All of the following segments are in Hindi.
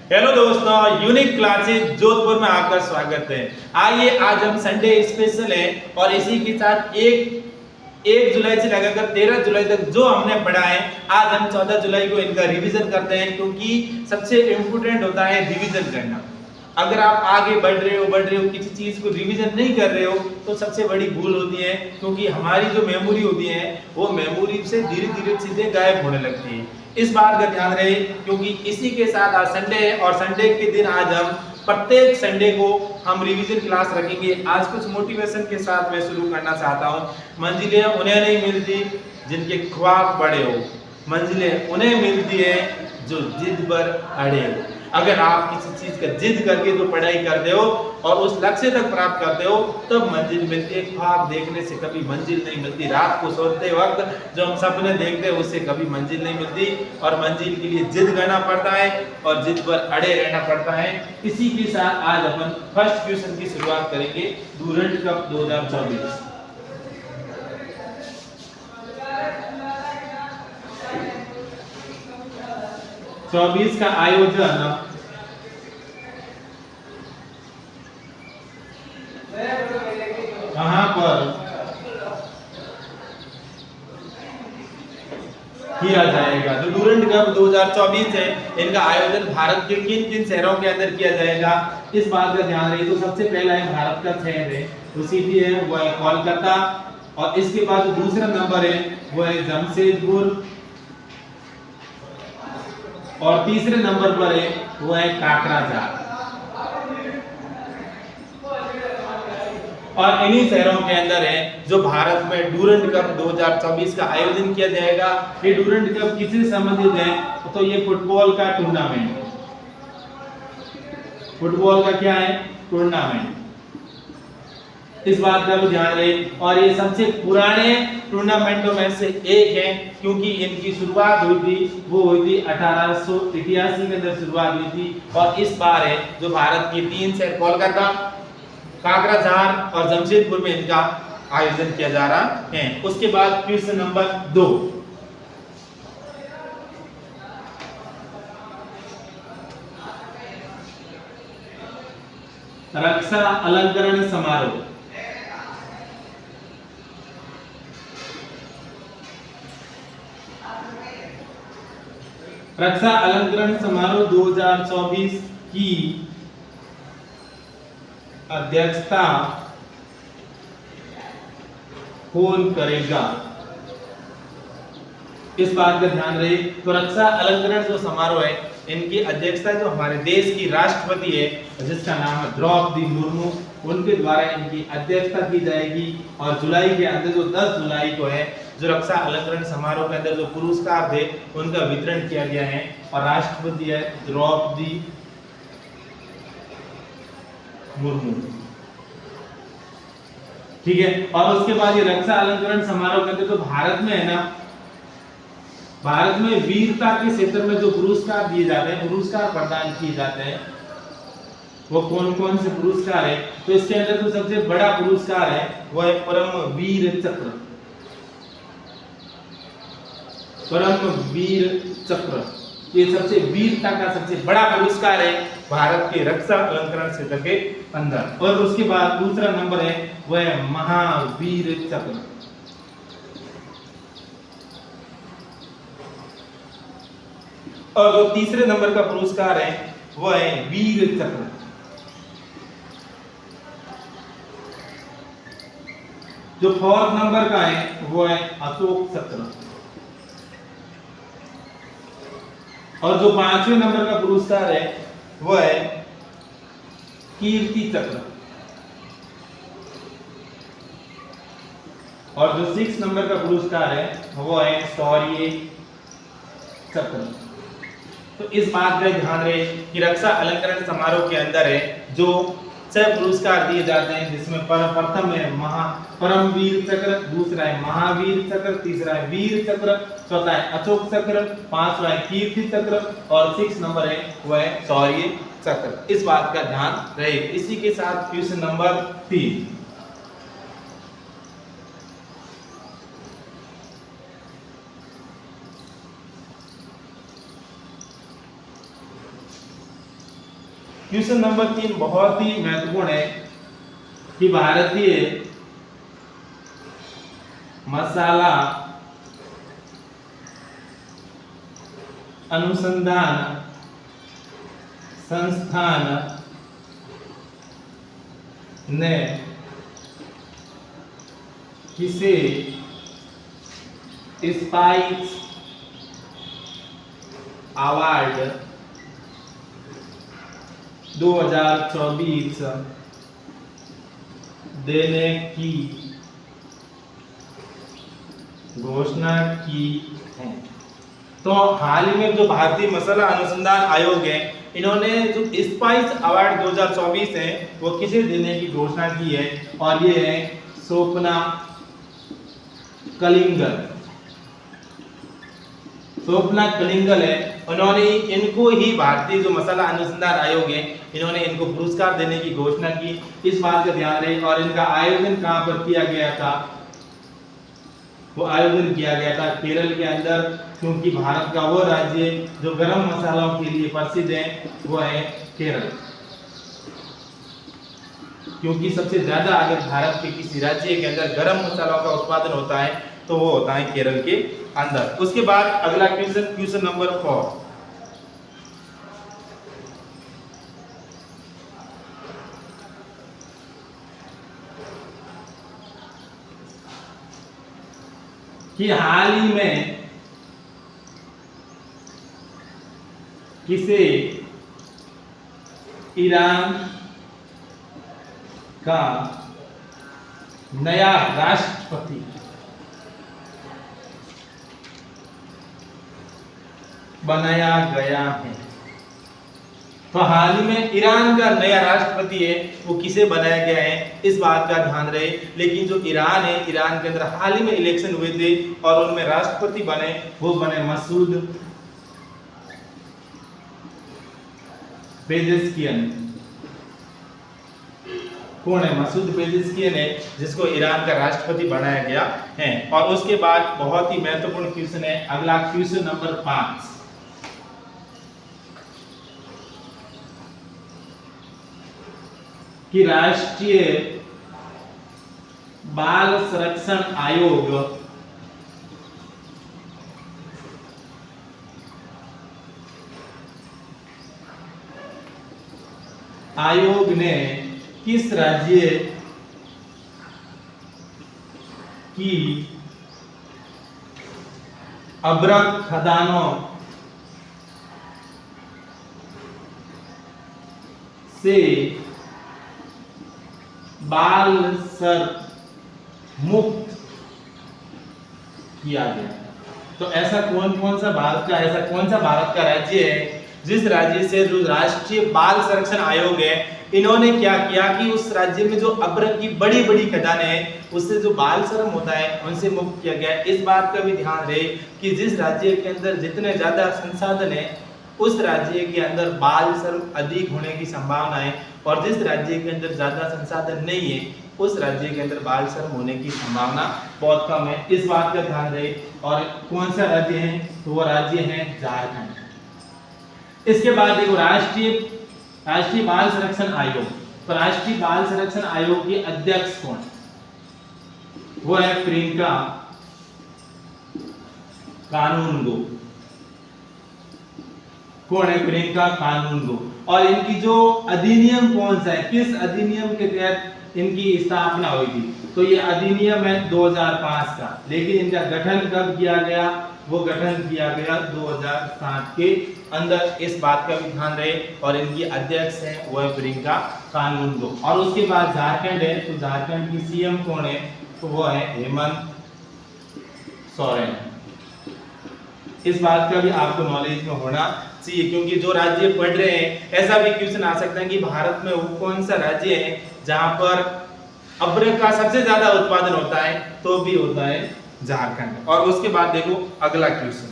हेलो दोस्तों, यूनिक क्लासेस जोधपुर में आपका स्वागत है। आइए आज हम संडे स्पेशल है और इसी के साथ एक जुलाई से लगाकर 13 जुलाई तक जो हमने पढ़ा है, आज हम 14 जुलाई को इनका रिवीजन करते हैं, क्योंकि सबसे इम्पोर्टेंट होता है रिवीजन करना। अगर आप आगे बढ़ रहे हो किसी चीज को रिवीजन नहीं कर रहे हो तो सबसे बड़ी भूल होती है, क्योंकि हमारी जो मेमोरी होती है वो मेमोरी से धीरे धीरे चीजें गायब होने लगती है। इस बात का ध्यान रहे, क्योंकि इसी के साथ आज संडे है और संडे के दिन आज हम प्रत्येक संडे को हम रिवीजन क्लास रखेंगे। आज कुछ मोटिवेशन के साथ मैं शुरू करना चाहता हूँ। मंजिलें उन्हें नहीं मिलती जिनके ख्वाब बड़े हो, मंजिलें उन्हें मिलती है जो जिद पर अड़े हो। अगर आप किसी चीज का जिद करके तो पढ़ाई करते हो और उस लक्ष्य तक प्राप्त करते हो तब मंजिल मिलती है। ख्वाब देखने से कभी मंजिल नहीं मिलती। रात को सोते वक्त जो हम सपने देखते हैं उससे कभी मंजिल नहीं मिलती और मंजिल के लिए जिद करना पड़ता है और जिद पर अड़े रहना पड़ता है। इसी के साथ आज अपन फर्स्ट क्वेश्चन की शुरुआत करेंगे। डूरंड कप 2024 24 का आयोजन कहां पर किया जाएगा? तो डूरंड कप 2024 है, इनका आयोजन भारत के किन किन शहरों के अंदर किया जाएगा, इस बात का ध्यान रहे। तो सबसे पहला है भारत का शहर है, तो सिटी है वो है कोलकाता, और इसके बाद दूसरा नंबर है वो है जमशेदपुर, और तीसरे नंबर पर है वो है काकराझार। और इन्हीं शहरों के अंदर है जो भारत में डूरंड कप 2024 का आयोजन किया जाएगा। ये डूरंड कप किससे संबंधित है? तो ये फुटबॉल का टूर्नामेंट, फुटबॉल का क्या है? टूर्नामेंट। इस बात का भी ध्यान रहे। और ये सबसे पुराने टूर्नामेंटों में से एक है, क्योंकि इनकी शुरुआत हुई थी वो हुई थी 1888 के अंदर शुरुआत हुई थी। और इस बार है जो भारत के 3 शहर कोलकाता, काकराझार और जमशेदपुर में इनका आयोजन किया जा रहा है। उसके बाद क्वेश्चन नंबर 2, रक्षा अलंकरण समारोह। रक्षा अलंकरण समारोह 2024 की अध्यक्षता कौन करेगा? इस बात का ध्यान रहे। तो रक्षा अलंकरण जो समारोह है इनकी अध्यक्षता जो हमारे देश की राष्ट्रपति है जिसका नाम है द्रौपदी मुर्मू, उनके द्वारा इनकी अध्यक्षता की जाएगी। और जुलाई के अंदर जो 10 जुलाई को है जो रक्षा अलंकरण समारोह के अंदर जो पुरस्कार थे उनका वितरण किया गया है और राष्ट्रपति है द्रौपदी मुर्मू। ठीक है। और उसके बाद ये रक्षा अलंकरण समारोह के अंदर जो भारत में है ना, भारत में वीरता के क्षेत्र में जो पुरस्कार दिए जाते हैं, पुरस्कार प्रदान किए जाते हैं, वो कौन कौन से पुरस्कार है? तो इसके अंदर जो सबसे बड़ा पुरस्कार है वो है परम वीर चक्र। परम वीर चक्र ये सबसे वीरता का सबसे बड़ा पुरस्कार है भारत के रक्षा अलंकरण क्षेत्र के अंदर। और उसके बाद दूसरा नंबर है वह है महावीर चक्र। और जो तीसरे नंबर का पुरस्कार है वह है वीर चक्र। जो 4th नंबर का है वो है अशोक चक्र। और जो 5वें नंबर का पुरस्कार है वो है कीर्ति चक्र। और जो 6 नंबर का पुरस्कार है वो है शौर्य चक्र। तो इस बात का ध्यान रहे कि रक्षा अलंकरण समारोह के अंदर है जो 6 पुरस्कार दिए जाते हैं, जिसमें प्रथम है परमवीर चक्र, दूसरा है महावीर चक्र, तीसरा है वीर चक्र, चौथा है अशोक चक्र, 5वां है कीर्ति चक्र और 6 नंबर है वह है शौर्य चक्र। इस बात का ध्यान रहे। इसी के साथ क्वेश्चन नंबर 3, क्वेश्चन नंबर 3 बहुत ही महत्वपूर्ण है कि भारतीय मसाला अनुसंधान संस्थान ने किसे स्पाइस अवार्ड 2024 देने की घोषणा की है। तो हाल ही में जो भारतीय मसाला अनुसंधान आयोग है, इन्होंने जो स्पाइस अवार्ड 2024 है वो किसे देने की घोषणा की है, और ये है स्वप्ना कलिंगल। स्वप्ना कलिंगल है, उन्होंने इनको ही भारतीय जो मसाला अनुसंधान आयोग है, इन्होंने इनको पुरस्कार देने की घोषणा की। इस बात का ध्यान रहे। और इनका आयोजन कहां पर किया गया था? वो आयोजन किया गया था केरल के अंदर, क्योंकि भारत का वो राज्य जो गरम मसालों के लिए प्रसिद्ध है वो है केरल। क्योंकि सबसे ज्यादा अगर भारत के किसी राज्य के अंदर गरम मसालों का उत्पादन होता है तो वो होता है केरल के अंदर। उसके बाद अगला क्वेश्चन नंबर 4, कि हाल ही में किसे ईरान का नया राष्ट्रपति बनाया गया है? तो हाल ही में ईरान का नया राष्ट्रपति है, वो किसे बनाया गया है, इस बात का ध्यान रहे। लेकिन जो ईरान है, ईरान के अंदर हाल ही में इलेक्शन हुए थे और उनमें राष्ट्रपति बने, वो बने मसूद पेजेश्कियन। कौन है? मसूद पेजेश्कियन है, जिसको ईरान का राष्ट्रपति बनाया गया है। और उसके बाद बहुत ही महत्वपूर्ण क्वेश्चन है अगला क्वेश्चन नंबर 5, कि राष्ट्रीय बाल संरक्षण आयोग ने किस राज्य की अभ्रक खदानों से बाल श्रम मुक्त किया गया? तो ऐसा कौन सा भारत का राज्य है जिस राज्य से जो राष्ट्रीय बाल संरक्षण आयोग है, इन्होंने क्या किया कि उस राज्य में जो अभ्रक की बड़ी बड़ी खदानें हैं उससे जो बाल श्रम होता है उनसे मुक्त किया गया। इस बात का भी ध्यान रहे कि जिस राज्य के अंदर जितने ज्यादा संसाधन है उस राज्य के अंदर बाल श्रम अधिक होने की संभावना है, और जिस राज्य के अंदर ज्यादा संसाधन नहीं है उस राज्य के अंदर बाल श्रम होने की संभावना बहुत कम है। इस बात का ध्यान रहे। और कौन सा राज्य है? तो वो राज्य है झारखंड। इसके बाद देखो राष्ट्रीय बाल संरक्षण आयोग। तो राष्ट्रीय बाल संरक्षण आयोग के अध्यक्ष कौन? वो है प्रियंका कानूनगो। कौन है? प्रियंका कानूनगो। और इनकी जो अधिनियम कौन सा है, किस अधिनियम के तहत इनकी स्थापना हुई थी? तो ये अधिनियम है 2005 का, लेकिन इनका गठन कब किया गया? वो गठन किया गया 2007 के अंदर। इस बात का भी ध्यान रहे। और इनकी अध्यक्ष है वो है प्रियंका कानूनगो। और उसके बाद झारखंड है, तो झारखंड की सीएम कौन है? तो वो है हेमंत सोरेन। इस बात का भी आपको नॉलेज में होना चाहिए, क्योंकि जो राज्य पढ़ रहे हैं ऐसा भी क्वेश्चन आ सकता है कि भारत में वो कौन सा राज्य है जहां पर अभ्रक का सबसे ज्यादा उत्पादन होता है, तो भी होता है झारखंड। और उसके बाद देखो अगला क्वेश्चन,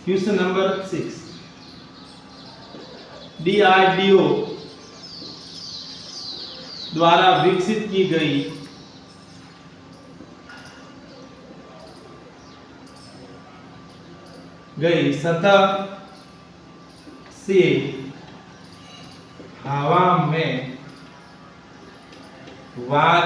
क्वेश्चन नंबर 6, DRDO द्वारा विकसित की गई गई सतह से हवा में वार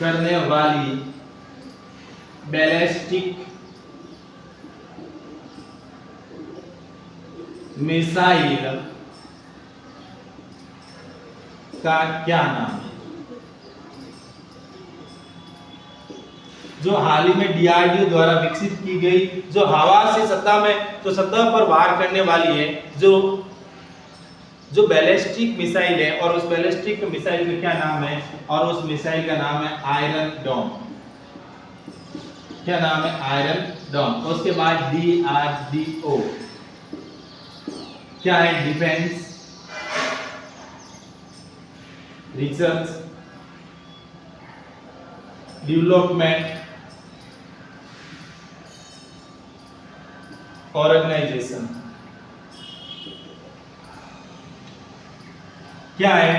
करने वाली बैलिस्टिक मिसाइल का क्या नाम है? जो हाल ही में डीआरडीओ द्वारा विकसित की गई, जो हवा से सतह में तो सतह पर वार करने वाली है, जो बैलिस्टिक मिसाइल है, और उस बैलिस्टिक मिसाइल का क्या नाम है? और उस मिसाइल का नाम है आयरन डोम। क्या नाम है? Iron dome. उसके बाद डीआरडीओ क्या है? Defence research development organisation. क्या है?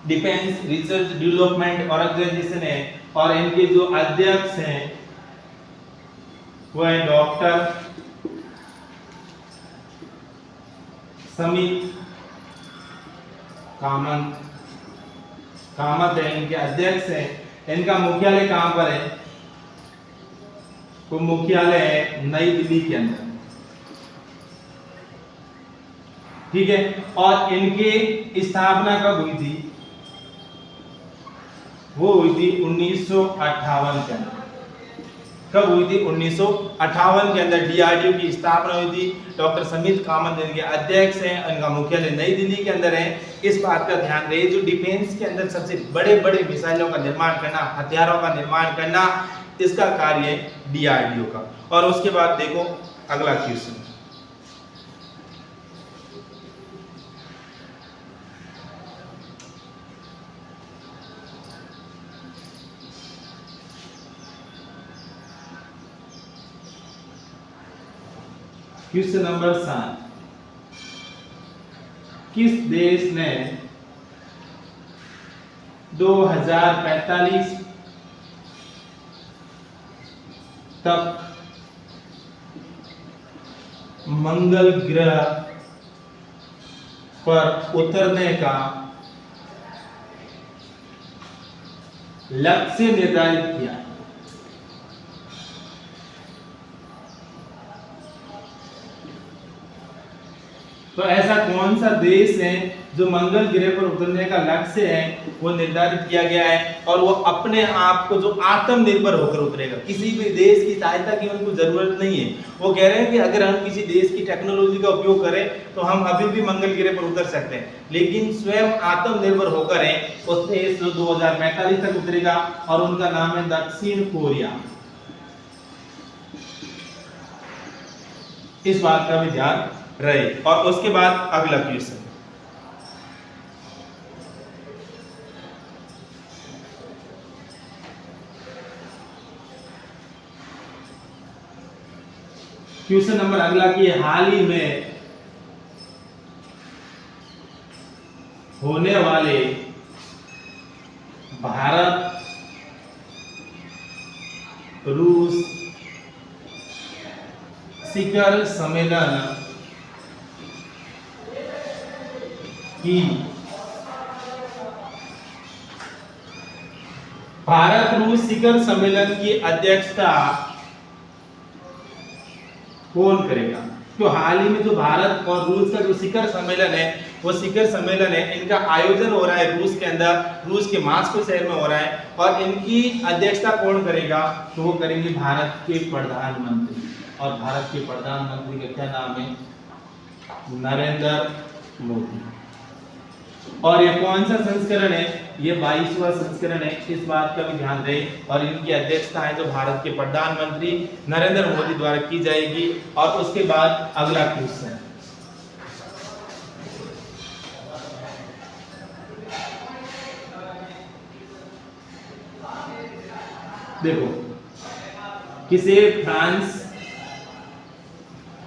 डिफेंस रिसर्च डेवलपमेंट ऑर्गेनाइजेशन है, और इनके जो अध्यक्ष हैं वो है डॉक्टर समित कामत है, इनके अध्यक्ष हैं। इनका मुख्यालय कहां पर है? तो मुख्यालय है नई दिल्ली के अंदर। ठीक है, और इनके स्थापना कब हुई थी? वो हुई थी 1958 के अंदर। कब हुई थी? 1958 के अंदर डीआरडीओ की स्थापना हुई थी। डॉक्टर समित कामत इनके अध्यक्ष हैं, इनका मुख्यालय नई दिल्ली के अंदर है। इस बात का ध्यान रहे, जो डिफेंस के अंदर सबसे बड़े बड़े मिसाइलों का निर्माण करना, हथियारों का निर्माण करना, इसका कार्य है डीआरडीओ का। और उसके बाद देखो अगला क्वेश्चन, क्वेश्चन नंबर 7। किस देश ने 2045 तक मंगल ग्रह पर उतरने का लक्ष्य निर्धारित किया? तो ऐसा कौन सा देश है जो मंगल ग्रह पर उतरने का लक्ष्य है वो निर्धारित किया गया है, और वो अपने आप को जो आत्मनिर्भर होकर उतरेगा, किसी भी देश की सहायता की उनको जरूरत नहीं है। वो कह रहे हैं कि अगर हम किसी देश की टेक्नोलॉजी का उपयोग करें तो हम अभी भी मंगल ग्रह पर उतर सकते हैं, लेकिन स्वयं आत्मनिर्भर होकर है उस देश जो 2045 तक उतरेगा, और उनका नाम है दक्षिण कोरिया। इस बात का भी ध्यान रहे। और उसके बाद अगला क्वेश्चन, क्वेश्चन नंबर अगला की हाल ही में होने वाले भारत रूस शिखर सम्मेलन की भारत रूस शिखर सम्मेलन की अध्यक्षता कौन करेगा? तो हाल ही में जो भारत और रूस का जो शिखर सम्मेलन है, वो शिखर सम्मेलन है, इनका आयोजन हो रहा है रूस के अंदर, रूस के मास्को शहर में हो रहा है, और इनकी अध्यक्षता कौन करेगा? तो वो करेंगे भारत के प्रधानमंत्री। और भारत के प्रधानमंत्री का क्या नाम है? नरेंद्र मोदी। और ये कौन सा संस्करण है? ये 22वां संस्करण है, इस बात का भी ध्यान रहे। और इनकी अध्यक्षता है जो भारत के प्रधानमंत्री नरेंद्र मोदी द्वारा की जाएगी। और उसके बाद अगला क्वेश्चन, देखो, किसे फ्रांस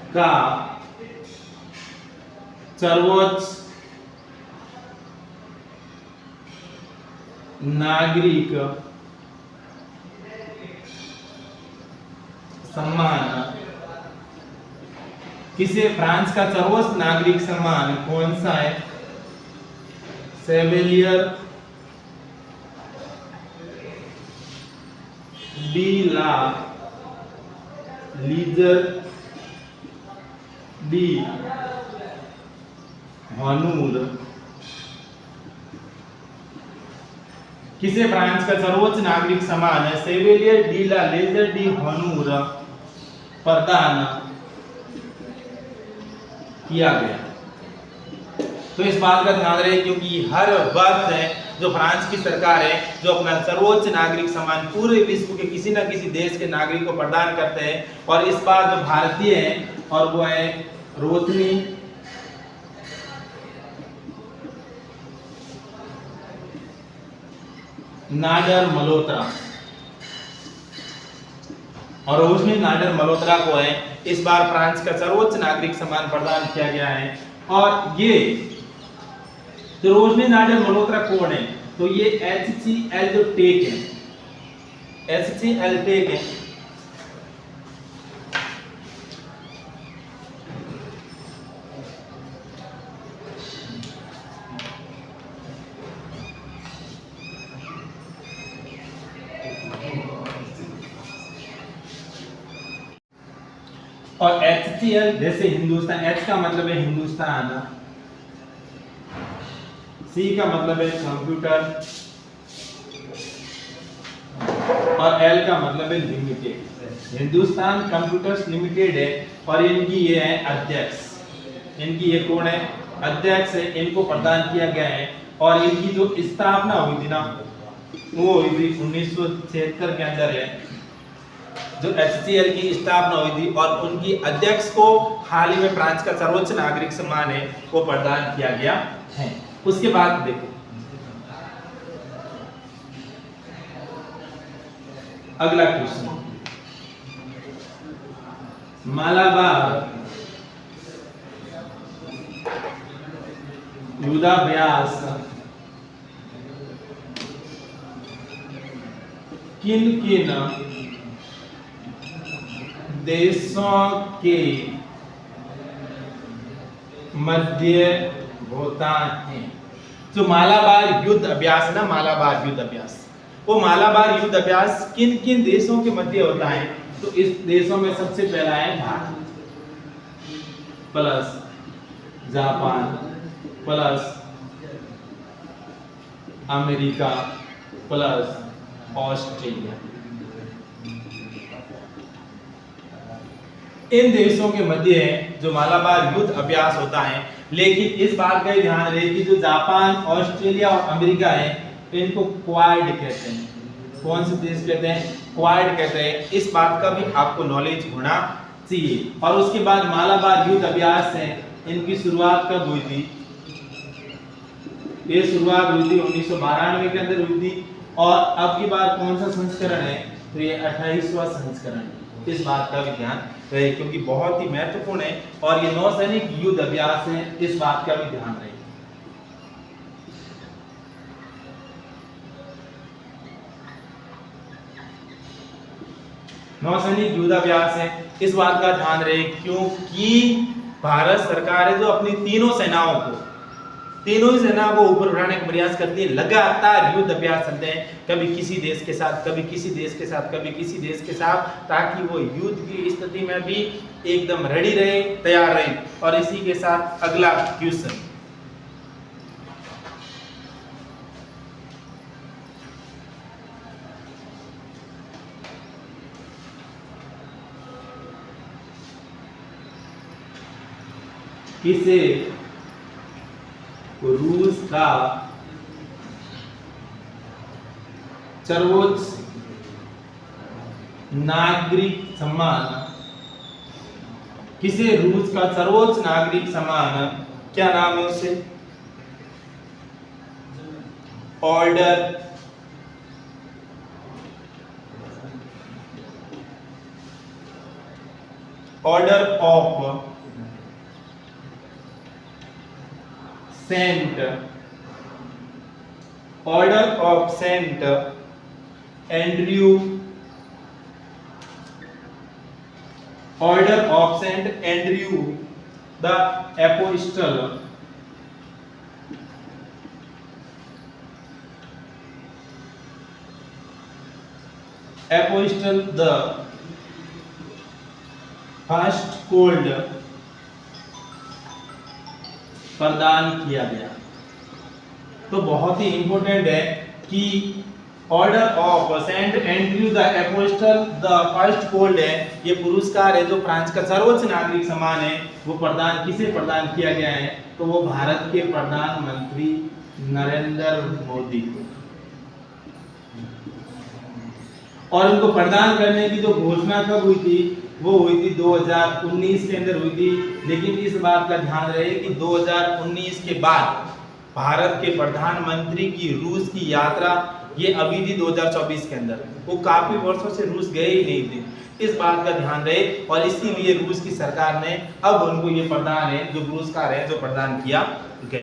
का सर्वोच्च नागरिक सम्मान, किसे फ्रांस का सर्वोच्च नागरिक सम्मान कौन सा है? सेवेलियर डी ला लीजर डी हॉनूर, किसे फ्रांस का सर्वोच्च नागरिक सम्मान सेवेलियर डी ला लीजर डी हॉनूर प्रदान किया गया? तो इस बात का ध्यान रहे क्योंकि हर वर्ष है जो फ्रांस की सरकार है जो अपना सर्वोच्च नागरिक सम्मान पूरे विश्व के किसी न किसी देश के नागरिक को प्रदान करते हैं, और इस बार जो भारतीय है और वो है रोशनी नाडर मल्होत्रा, और रोशनी नाडर मल्होत्रा को है इस बार फ्रांस का सर्वोच्च नागरिक सम्मान प्रदान किया गया है। और ये तो रोशनी नाडर मल्होत्रा कौन है? तो ये HCL जो टेक है, HCL टेक है, और HCL जैसे हिंदुस्तान, H का मतलब है हिंदुस्तान, C का मतलब है कंप्यूटर और L का मतलब है लिमिटेड। हिंदुस्तान कंप्यूटर्स लिमिटेड है और इनकी ये है अध्यक्ष, इनकी ये कौन है? अध्यक्ष है, इनको प्रदान किया गया है। और इनकी जो स्थापना हुई थी ना वो हुई थी 1976 के अंदर है जो HCL की स्थापना हुई थी, और उनकी अध्यक्ष को हाल ही में फ्रांस का सर्वोच्च नागरिक सम्मान है वो प्रदान किया गया है। उसके बाद देखो अगला क्वेश्चन, मालाबार युद्धाभ्यास किन किन देशों के मध्य होता है? जो मालाबार युद्ध अभ्यास ना, मालाबार युद्ध अभ्यास, वो मालाबार युद्ध अभ्यास किन किन देशों के मध्य होता है? तो इस देशों में सबसे पहला है Bharat plus Japan plus America plus Australia. इन देशों के मध्य जो मालाबार युद्ध अभ्यास होता है, लेकिन इस बात का ध्यान रहे कि जो जापान, ऑस्ट्रेलिया और अमेरिका है इनको क्वाड कहते हैं। कौन से देश कहते हैं? क्वाड कहते हैं। इस बात का भी आपको नॉलेज होना चाहिए। और उसके बाद मालाबार युद्ध अभ्यास है, इनकी शुरुआत कब हुई थी? ये शुरुआत हुई थी 1992 के अंदर हुई थी, और अब की बार कौन सा संस्करण है? तो ये 28वां संस्करण है। इस बात का भी ध्यान रहे क्योंकि बहुत ही महत्वपूर्ण है, और ये नौसैनिक युद्ध अभ्यास है, इस बात का भी ध्यान रहे। नौसैनिक युद्धाभ्यास है, इस बात का ध्यान रहे क्योंकि भारत सरकार है जो अपनी तीनों सेनाओं ही सेनाओं को ऊपर उठाने का प्रयास करती है। लगातार युद्ध अभ्यास चलते हैं, कभी किसी देश के साथ, कभी किसी देश के साथ, कभी किसी देश के साथ, ताकि वो युद्ध की स्थिति में भी एकदम रेडी रहे, तैयार रहे। और इसी के साथ अगला क्वेश्चन, किसे रूस का सर्वोच्च नागरिक सम्मान, किसे रूस का सर्वोच्च नागरिक सम्मान क्या नाम है उसे? Order of saint Andrew order of saint Andrew the apostle the first called प्रदान किया गया। तो बहुत ही इंपॉर्टेंट है कि order of saint Andrew the apostle the first called है, ये पुरस्कार है जो फ्रांस का सर्वोच्च नागरिक सम्मान है, वो प्रदान किसे प्रदान किया गया है? तो वो भारत के प्रधानमंत्री नरेंद्र मोदी को। और उनको प्रदान करने की जो घोषणा कब हुई थी? वो हुई थी 2019 के अंदर हुई थी। लेकिन इस बात का ध्यान रहे कि 2019 के बाद भारत के प्रधानमंत्री की रूस की यात्रा ये अभी थी 2024 के अंदर, वो काफी वर्षों से रूस गए ही नहीं थे। इस बात का ध्यान रहे और इसीलिए रूस की सरकार ने अब उनको ये प्रदान है जो पुरस्कार है जो प्रदान किया गया।